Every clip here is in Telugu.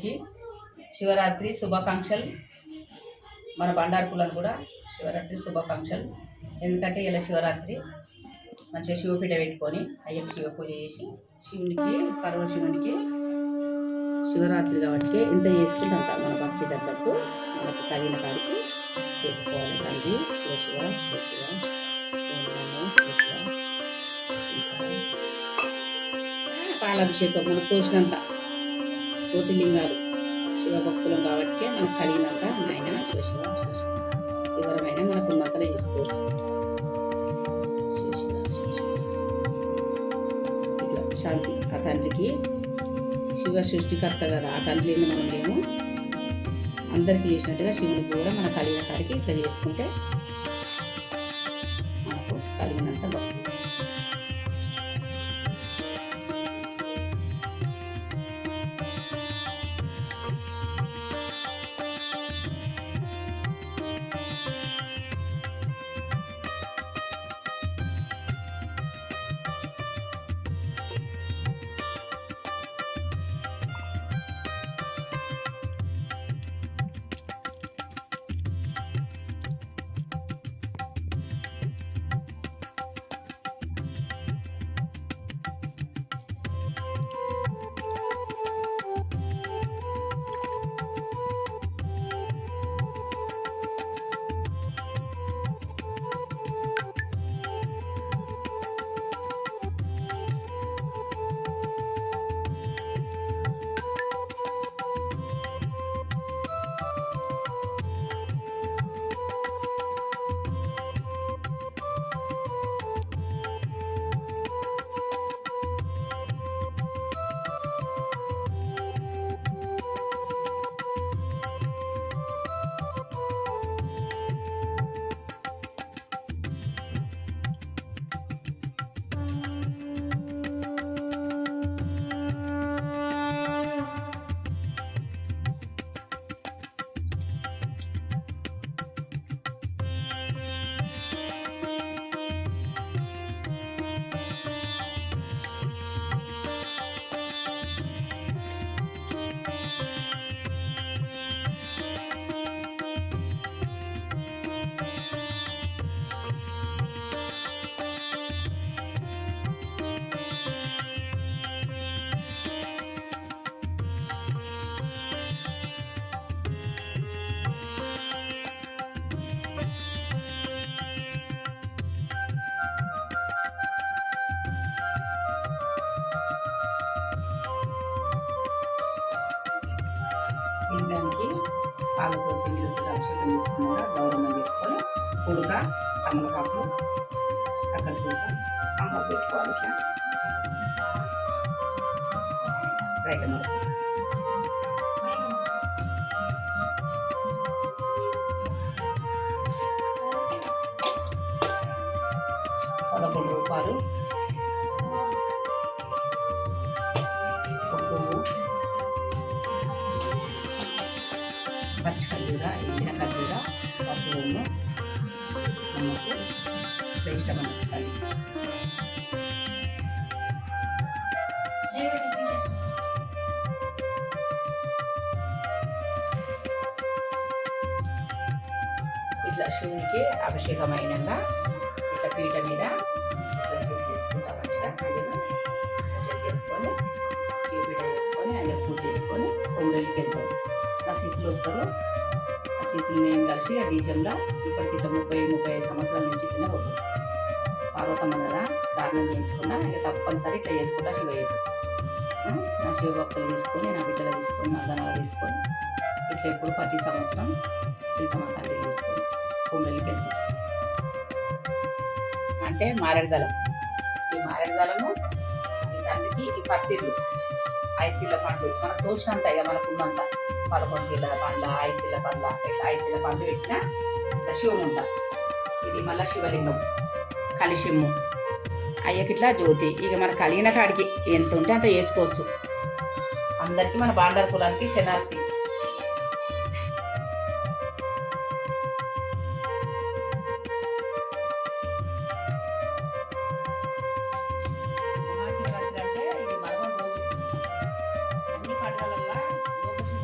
అందరికీ శివరాత్రి శుభాకాంక్షలు. మన బండార్కులను కూడా శివరాత్రి శుభాకాంక్షలు. ఎందుకంటే ఇలా శివరాత్రి మంచిగా శివపీఠ పెట్టుకొని అయ్యకి శివ పూజ చేసి శివునికి పరమశివునికి శివరాత్రి కాబట్టి ఎంత చేసుకుంటే అంత మన భక్తి తగ్గట్టు మనకు తగిన కాడికి చేసుకోవాలి. తండ్రి శివ శివ శివ శివ పాలాభిషేకం మనకు తోచినంత కోటిలింగాలు శివభక్తులం కాబట్టి మనకు కలిగినంత ఆయన శివ శివ శివ శివ వివరమైన మనకు ఉన్నంతలో చేసుకోవచ్చు. శివ శివ శివ శివ ఇట్లా శాంతి. ఆ తండ్రికి శివ సృష్టికర్త కదా, ఆ తండ్రిని మనం మేము అందరికీ చేసినట్టుగా శివునికి కూడా మన కలిగిన కాడికి ఇట్లా చేసుకుంటే మనకు కలిగినంత భక్తి. తినడానికి పాలతో నీళ్ళతో అభిషేకం చేసుకున్నాక గౌరవం చేసుకొని పుడక తమలపాకు చక్కటి పుడక అమ్మ పెట్టుకోవాలి. రైట్ అమ్మ రూపాయలు పువ్వు పచ్చి ఖర్జూర ఎండిన ఖర్జూర పసుపును నమ్మకు ఇష్టమైన ఇట్లా శివునికి అభిషేకం అయినాక ఇట్లా పీట మీద ఇట్లా సెట్ చేసుకుంటాం. మంచిగా సెట్ చేసుకొని శివపీట చేసుకొని ఆయన పూజ చేసుకొని కొమ్మరెల్లికి వెళ్తాం. ఆ శిశులు వస్తారు. ఆ శిశులు నేను కలిసి ఆ డీసెంలో ఇప్పటికి ఇట్లా 35 సంవత్సరాల నుంచి ఇట్లనే పోతుంది. పార్వతమ్మ కదా దారుణం చేయించుకున్నా ఇక తప్పనిసరి ఇట్లా చేసుకుంటా శివయ్య. నా శివభక్తులు తీసుకొని నా బిడ్డలు తీసుకొని నా ధనాలు తీసుకొని ఇట్లా ఎప్పుడు ప్రతి సంవత్సరం వెళ్తాం. మా తండ్రి తీసుకొని కొమ్మరెల్లికి వెళ్తాం. అంటే మారేడుదలం. ఈ మారేడుదలము ఈ తండ్రికి ఈ పత్తిళ్ళు 5 తిళ్ళ పండ్లు మనకు తోచినంత ఇక మనకు ఉన్నంత 11 తిళ్ళ పండ్ల 5 తిళ్ళ పండ్ల ఇట్లా 5 తిళ్ళ పండ్లు పెట్టిన ఇట్లా శివముంట. ఇది మళ్ళీ శివలింగం కలిశిమ్ము అయ్యకి ఇట్లా జ్యోతి. ఇక మనకు కలిగిన కాడికి ఎంత ఉంటే అంత వేసుకోవచ్చు. అందరికీ మన బాండార్ కులానికి శనార్థి. మహాశివరాత్రి అంటే ఇది మరొక రోజు. అన్ని పండుగలల్లో లోకశివ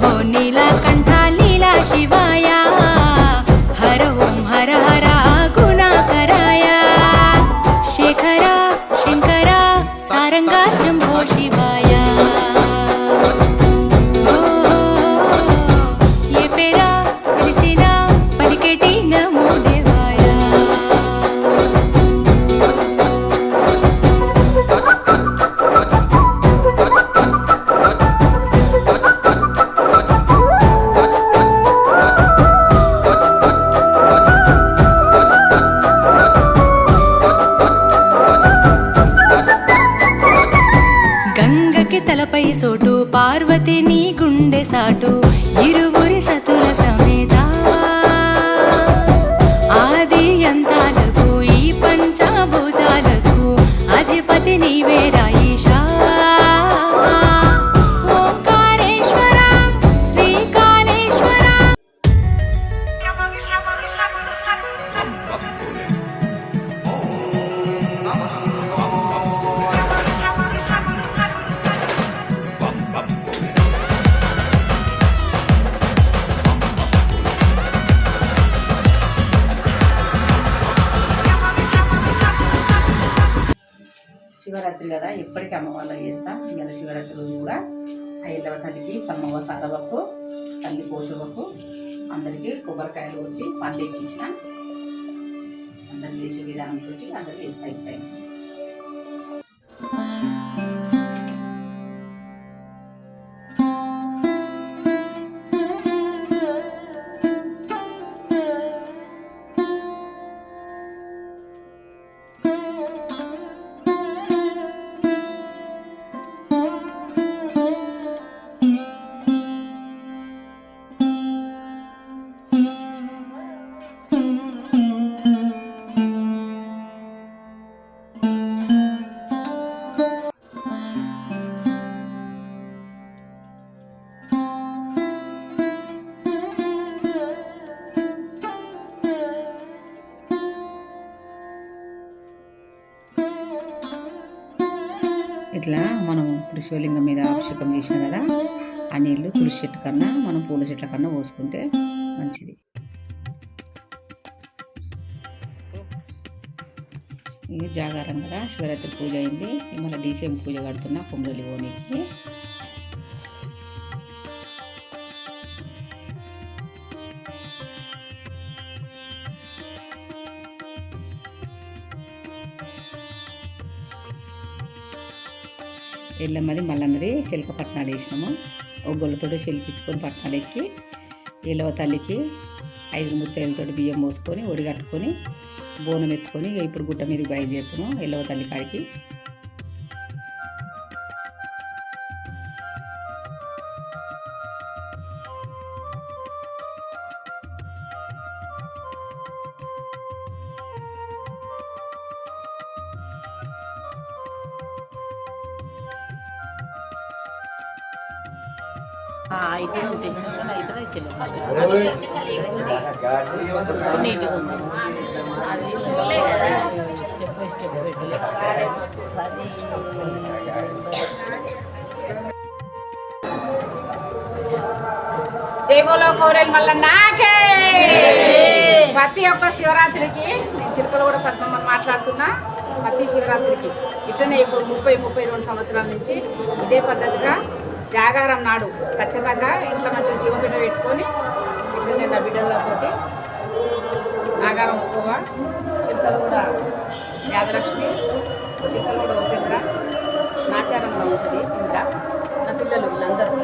शम्भो नीलकण्ठ लीला शिवाय हर ओं हर हर गुणाकराय शेखर शङ्कर सारंग शम्भो शिवाय ये पेरा తెలిసిన పలికేటి నమో దేవాయ గంగకి తలపై సోటు పార్వతి నీ గుండె సాటు ఇరువురి సతుల సమేత ఆది అంతాలకు ఈ పంచభూతాలకు అధిపతి నీవే రాయిషా ఓంకారేశ్వర శ్రీకాళేశ్వర శివరాత్రి కదా ఎప్పటికీ అమ్మవాళ్ళ చేస్తాం. ఇలా శివరాత్రి రోజు కూడా ఆ ఎల్లవ తల్లికి సమ్మవ్వ సారవకు తల్లి పోషవకు అందరికీ కొబ్బరికాయలు కొట్టి పండ్లు ఎక్కించిన అందరు చేసే విధానంతో అందరు చేస్తా ఇస్తాయి. ఇట్లా మనం ఇప్పుడు శివలింగం మీద అభిషేకం చేసినాం కదా, ఆ నీళ్ళు తులసి చెట్టు కన్నా మనం పూల చెట్ల కన్నా పోసుకుంటే మంచిది. ఇది జాగారం కదా, శివరాత్రి పూజ అయింది. మళ్ళీ డీసీఎం పూజ కడుతున్నా కొమ్మరలి ఓనికి. ఎల్లమ్మది మల్లన్నది శిల్క పట్నాలు వేసినాము. ఒగ్గొలతో శిల్పించుకొని పట్నాలు ఎక్కి ఎల్లవ తల్లికి 5 ముత్తైలతో బియ్యం పోసుకొని ఒడిగట్టుకొని బోనం ఎత్తుకొని ఇప్పుడు గుట్ట మీదకి బయలుదేరుతున్నాం ఎల్లవ తల్లి కాడికి. అయితే తెచ్చిన అయితే నీట్గా ఉన్నాము. స్టెప్ బై స్టెప్ పెట్టలేదు. జై బోలో కోరేలు మల్లన్నకే. ప్రతి ఒక్క శివరాత్రికి నేను చిలుకలు కూడా పద్మమ్మని మాట్లాడుతున్నా. ప్రతి శివరాత్రికి ఇట్లనే ఇప్పుడు 30-32 సంవత్సరాల నుంచి ఇదే పద్ధతిగా జాగారం నాడు ఖచ్చితంగా ఇంట్లో మంచిగా శివపీఠ పెట్టుకొని ఇట్లనే నా బిడ్డలతోటి నాగారం పువ్వ చిలుకలు కూడా యాదలక్ష్మి చిలుకలు కూడా ఉపేంద్ర నాచారంలో ఉంటుంది. ఇంకా నా పిల్లలు వీళ్ళందరూ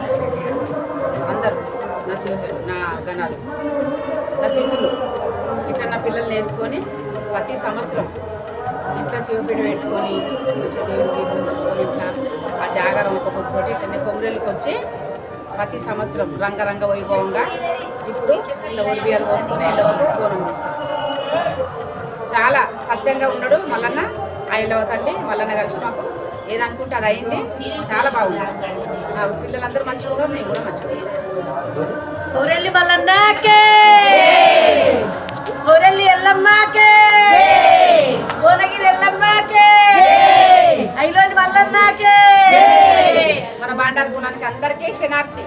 అందరూ నా గణాలు నా శిశులు ఇట్లా నా పిల్లల్ని వేసుకొని ప్రతి సంవత్సరం ఇట్లా శివపీఠ పెట్టుకొని మంచిగా దేవుని దీపం పెట్టుకొని ఇట్లా ఆ జాగారం ఒక పొద్దుతోటి ఇట్లనే కొంగురెళ్ళకి వచ్చి ప్రతి సంవత్సరం రంగరంగ వైభవంగా ఇప్పుడు ఇట్లా ఒడిబియ్యాలు పోసుకొని ఎల్లవకు బోనం చేస్తాం. చాలా సత్యంగా ఉన్నాడు మల్లన్న. ఆ ఎల్లవ తల్లి మల్లన్న కలిసి మాకు ఏదనుకుంటే అది అయింది. చాలా బాగుంది. నా పిల్లలందరూ మంచిగా ఉన్నారు, నేను కూడా మంచిగా ఉన్నాను. కోరెల్లి మల్లన్నకే, కోరెల్లి ఎల్లమ్మకే, భువనగిరి ఎల్లమ్మకే, ఐలోని మల్లన్నకే. మన బాండారు గుణానికి అందరికీ శనార్థి.